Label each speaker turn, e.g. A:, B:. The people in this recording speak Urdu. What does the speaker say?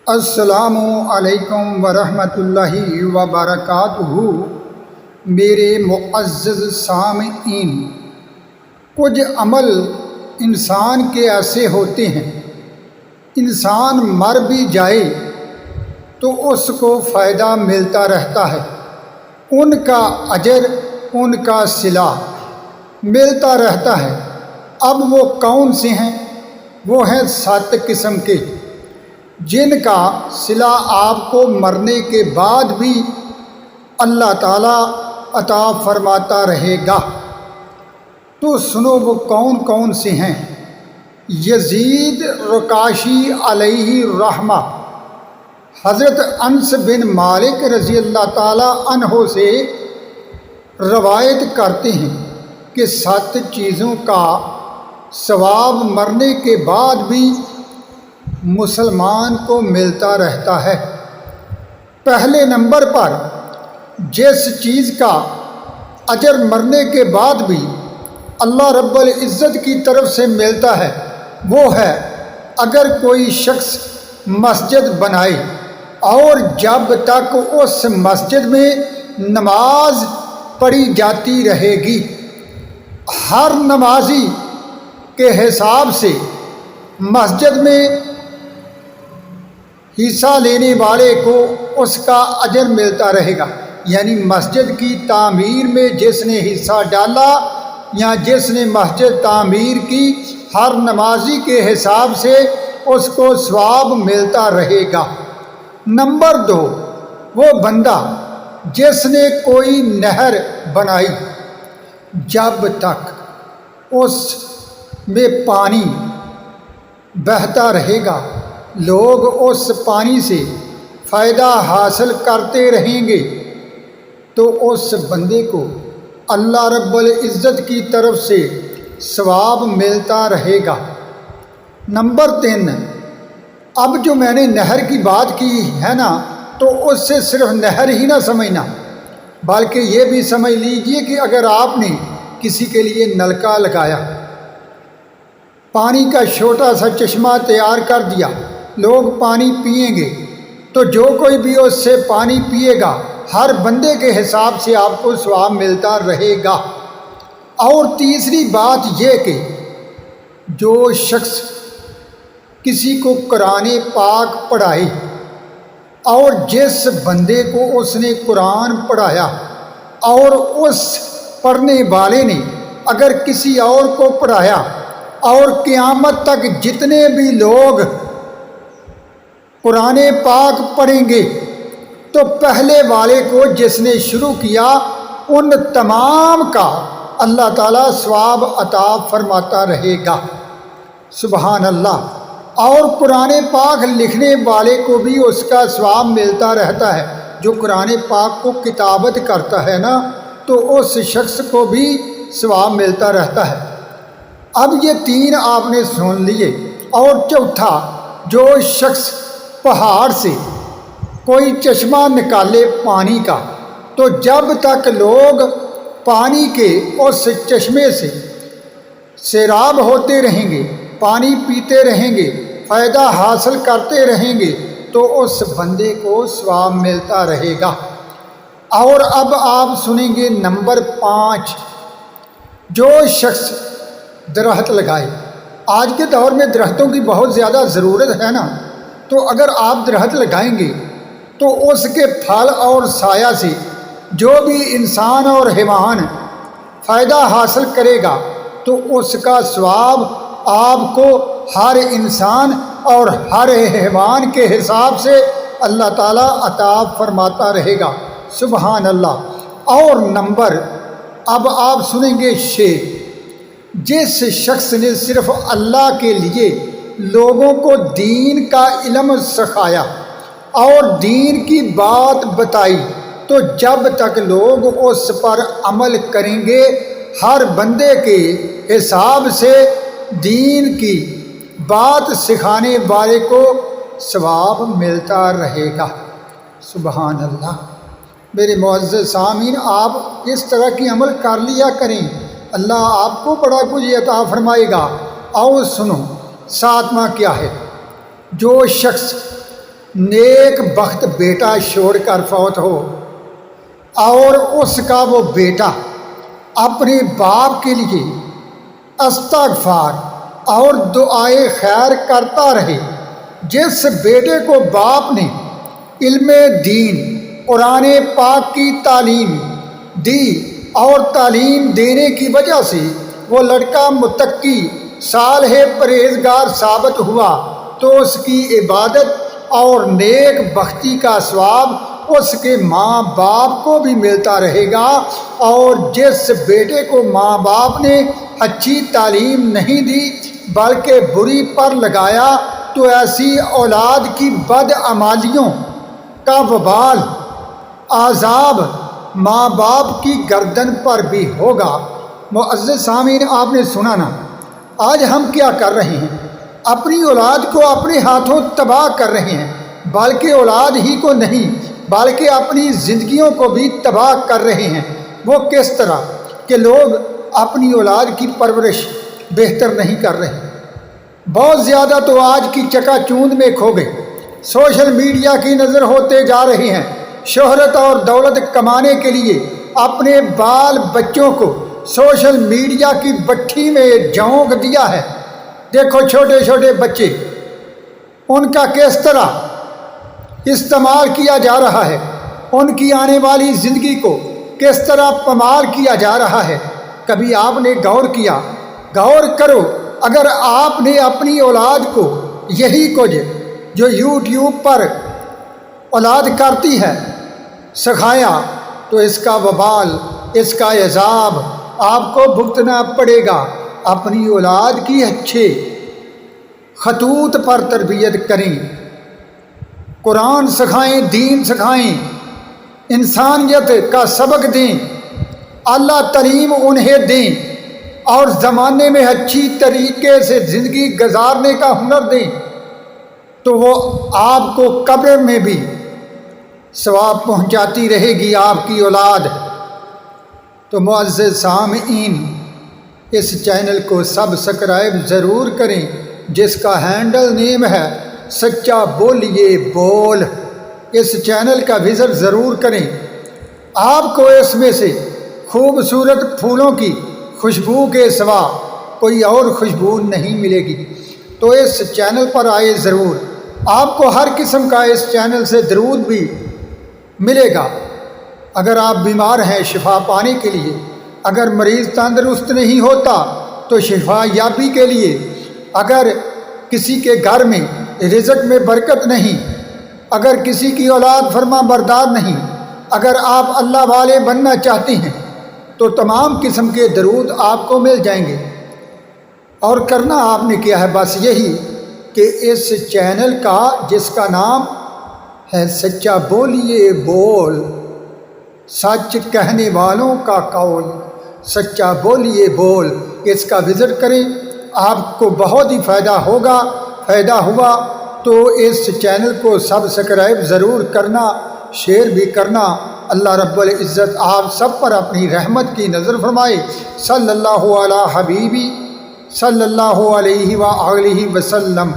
A: السلام علیکم ورحمۃ اللہ وبرکاتہ۔ میرے معزز سامعین، کچھ عمل انسان کے ایسے ہوتے ہیں، انسان مر بھی جائے تو اس کو فائدہ ملتا رہتا ہے، ان کا اجر، ان کا صلہ ملتا رہتا ہے۔ اب وہ کون سے ہیں؟ وہ ہیں 7 قسم کے، جن کا صلہ آپ کو مرنے کے بعد بھی اللہ تعالیٰ عطا فرماتا رہے گا۔ تو سنو وہ کون کون سے ہیں۔ یزید رقاشی علیہ الرحمہ حضرت انس بن مالک رضی اللہ تعالیٰ عنہ سے روایت کرتے ہیں کہ 7 چیزوں کا ثواب مرنے کے بعد بھی مسلمان کو ملتا رہتا ہے۔ پہلے نمبر پر جس چیز کا اجر مرنے کے بعد بھی اللہ رب العزت کی طرف سے ملتا ہے، وہ ہے اگر کوئی شخص مسجد بنائے اور جب تک اس مسجد میں نماز پڑھی جاتی رہے گی، ہر نمازی کے حساب سے مسجد میں حصہ لینے والے کو اس کا اجر ملتا رہے گا۔ یعنی مسجد کی تعمیر میں جس نے حصہ ڈالا یا جس نے مسجد تعمیر کی، ہر نمازی کے حساب سے اس کو ثواب ملتا رہے گا۔ نمبر 2، وہ بندہ جس نے کوئی نہر بنائی، جب تک اس میں پانی بہتا رہے گا، لوگ اس پانی سے فائدہ حاصل کرتے رہیں گے، تو اس بندے کو اللہ رب العزت کی طرف سے ثواب ملتا رہے گا۔ نمبر 3، اب جو میں نے نہر کی بات کی ہے نا، تو اس سے صرف نہر ہی نہ سمجھنا، بلکہ یہ بھی سمجھ لیجئے کہ اگر آپ نے کسی کے لیے نلکا لگایا، پانی کا چھوٹا سا چشمہ تیار کر دیا، لوگ پانی پئیں گے، تو جو کوئی بھی اس سے پانی پیے گا، ہر بندے کے حساب سے آپ کو ثواب ملتا رہے گا۔ اور تیسری بات یہ کہ جو شخص کسی کو قرآن پاک پڑھائے، اور جس بندے کو اس نے قرآن پڑھایا اور اس پڑھنے والے نے اگر کسی اور کو پڑھایا، اور قیامت تک جتنے بھی لوگ قرآن پاک پڑھیں گے، تو پہلے والے کو جس نے شروع کیا، ان تمام کا اللہ تعالیٰ ثواب عطا فرماتا رہے گا۔ سبحان اللہ۔ اور قرآن پاک لکھنے والے کو بھی اس کا ثواب ملتا رہتا ہے۔ جو قرآن پاک کو کتابت کرتا ہے نا، تو اس شخص کو بھی ثواب ملتا رہتا ہے۔ اب یہ 3 آپ نے سن لیے۔ اور چوتھا، جو شخص پہاڑ سے کوئی چشمہ نکالے پانی کا، تو جب تک لوگ پانی کے اس چشمے سے سیراب ہوتے رہیں گے، پانی پیتے رہیں گے، فائدہ حاصل کرتے رہیں گے، تو اس بندے کو ثواب ملتا رہے گا۔ اور اب آپ سنیں گے نمبر 5، جو شخص درخت لگائے۔ آج کے دور میں درختوں کی بہت زیادہ ضرورت ہے نا، تو اگر آپ درخت لگائیں گے تو اس کے پھل اور سایہ سے جو بھی انسان اور حیوان فائدہ حاصل کرے گا، تو اس کا ثواب آپ کو ہر انسان اور ہر حیوان کے حساب سے اللہ تعالیٰ عطا فرماتا رہے گا۔ سبحان اللہ۔ اور نمبر، اب آپ سنیں گے 6، جس شخص نے صرف اللہ کے لیے لوگوں کو دین کا علم سکھایا اور دین کی بات بتائی، تو جب تک لوگ اس پر عمل کریں گے، ہر بندے کے حساب سے دین کی بات سکھانے والے کو ثواب ملتا رہے گا۔ سبحان اللہ۔ میرے معزز سامعین، آپ اس طرح کی عمل کر لیا کریں، اللہ آپ کو بڑا کچھ عطا فرمائے گا۔ اور سنو 7واں کیا ہے؟ جو شخص نیک بخت بیٹا چھوڑ کر فوت ہو اور اس کا وہ بیٹا اپنے باپ کے لیے استغفار اور دعائے خیر کرتا رہے، جس بیٹے کو باپ نے علم دین قرآن پاک کی تعلیم دی اور تعلیم دینے کی وجہ سے وہ لڑکا متقی صالح پرہیزگار ثابت ہوا، تو اس کی عبادت اور نیک بختی کا ثواب اس کے ماں باپ کو بھی ملتا رہے گا، اور جس بیٹے کو ماں باپ نے اچھی تعلیم نہیں دی بلکہ بری پر لگایا، تو ایسی اولاد کی بدعمالیوں کا وبال عذاب ماں باپ کی گردن پر بھی ہوگا۔ معزز سامعین، آپ نے سنا نا، آج ہم کیا کر رہے ہیں؟ اپنی اولاد کو اپنے ہاتھوں تباہ کر رہے ہیں، بلکہ اولاد ہی کو نہیں بلکہ اپنی زندگیوں کو بھی تباہ کر رہے ہیں۔ وہ کس طرح کہ لوگ اپنی اولاد کی پرورش بہتر نہیں کر رہے، بہت زیادہ تو آج کی چکا چوند میں کھو گئے، سوشل میڈیا کی نظر ہوتے جا رہے ہیں، شہرت اور دولت کمانے کے لیے اپنے بال بچوں کو سوشل میڈیا کی بٹھی میں جھونک دیا ہے۔ دیکھو چھوٹے چھوٹے بچے، ان کا کس طرح استعمال کیا جا رہا ہے، ان کی آنے والی زندگی کو کس طرح پامال کیا جا رہا ہے۔ کبھی آپ نے غور کیا؟ غور کرو، اگر آپ نے اپنی اولاد کو یہی کچھ جو یوٹیوب پر اولاد کرتی ہے سکھایا، تو اس کا وبال، اس کا عذاب آپ کو بھگتنا پڑے گا۔ اپنی اولاد کی اچھے خطوط پر تربیت کریں، قرآن سکھائیں، دین سکھائیں، انسانیت کا سبق دیں، اعلیٰ تعلیم انہیں دیں، اور زمانے میں اچھی طریقے سے زندگی گزارنے کا ہنر دیں، تو وہ آپ کو قبر میں بھی ثواب پہنچاتی رہے گی آپ کی اولاد۔ تو معزز سامعین، اس چینل کو سبسکرائب ضرور کریں، جس کا ہینڈل نیم ہے سچا بولیے بول۔ اس چینل کا وزٹ ضرور کریں، آپ کو اس میں سے خوبصورت پھولوں کی خوشبو کے سوا کوئی اور خوشبو نہیں ملے گی۔ تو اس چینل پر آئے ضرور، آپ کو ہر قسم کا اس چینل سے درود بھی ملے گا۔ اگر آپ بیمار ہیں شفا پانے کے لیے، اگر مریض تندرست نہیں ہوتا تو شفا یابی کے لیے، اگر کسی کے گھر میں رزق میں برکت نہیں، اگر کسی کی اولاد فرما بردار نہیں، اگر آپ اللہ والے بننا چاہتے ہیں، تو تمام قسم کے درود آپ کو مل جائیں گے۔ اور کرنا آپ نے کیا ہے بس یہی کہ اس چینل کا، جس کا نام ہے سچا بولیے بول، سچ کہنے والوں کا قول، سچا بولیے بول، اس کا وزٹ کریں، آپ کو بہت ہی فائدہ ہوگا۔ فائدہ ہوا تو اس چینل کو سبسکرائب ضرور کرنا، شیئر بھی کرنا۔ اللہ رب العزت آپ سب پر اپنی رحمت کی نظر فرمائے۔ صلی اللہ علی حبیبی صلی اللہ علیہ وآلہ وسلم۔